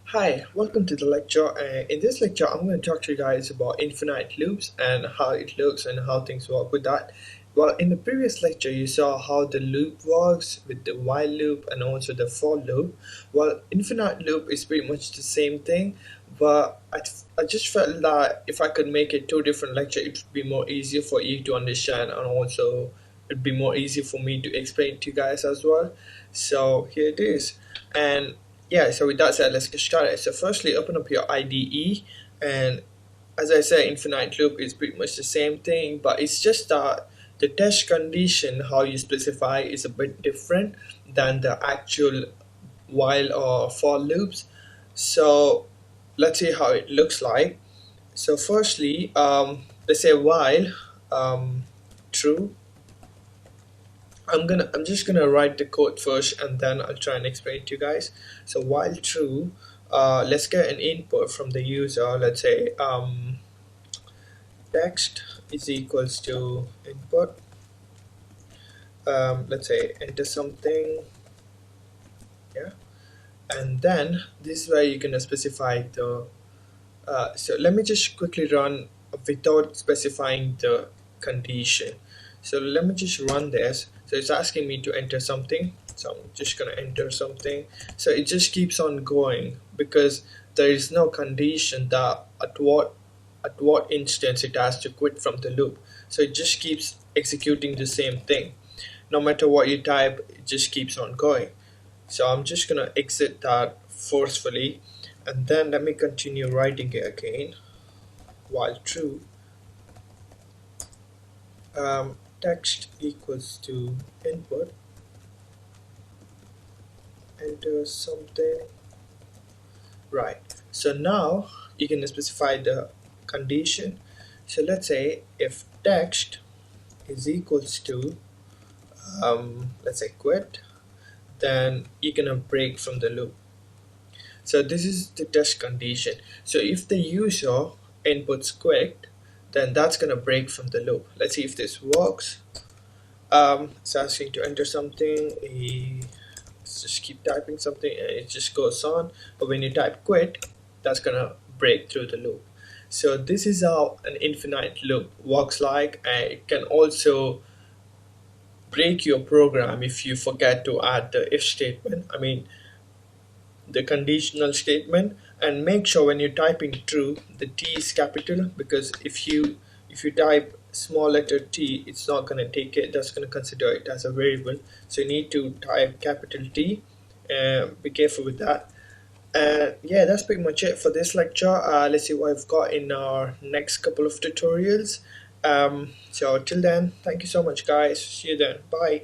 Hi, welcome to the lecture. In this lecture, I'm going to talk to you guys about infinite loops and how it looks and how things work with that. Well, in the previous lecture, you saw how the loop works with the while loop and also the for loop. Well, infinite loop is pretty much the same thing, but I just felt that if I could make it two different lecture, it would be more easier for you to understand and also it'd be more easy for me to explain to you guys as well. So here it is. And yeah, so with that said, let's get started. So firstly, open up your IDE, and as I said, infinite loop is pretty much the same thing, but it's just that the test condition, how you specify, is a bit different than the actual while or for loops. So let's see how it looks like. So firstly, let's say while true. I'm just gonna write the code first and then I'll try and explain to you guys. So while true, let's get an input from the user. Let's say text is equals to input. Let's say enter something, yeah, and then this is where you're gonna specify the. So let me just quickly run without specifying the condition. So let me just run this. So it's asking me to enter something. So I'm just gonna enter something. So it just keeps on going because there is no condition that at what instance it has to quit from the loop. So it just keeps executing the same thing. No matter what you type, it just keeps on going. So I'm just gonna exit that forcefully and then let me continue writing it again while true. Text equals to input, enter something, right. So now you can specify the condition. So let's say if text is equals to let's say quit, then you're gonna break from the loop. So this is the test condition. So if the user inputs quit, then that's gonna break from the loop. Let's see if this works. It's asking to enter something. Let's just keep typing something, and it just goes on. But when you type quit, that's gonna break through the loop. So this is how an infinite loop works like, and it can also break your program if you forget to add the if statement. I mean the conditional statement, and make sure when you're typing true the T is capital, because if you type small letter T, it's not going to take it, that's going to consider it as a variable. So you need to type capital T, and be careful with that. And yeah, that's pretty much it for this lecture. Let's see what I've got in our next couple of tutorials. So till then, thank you so much guys, see you then, bye.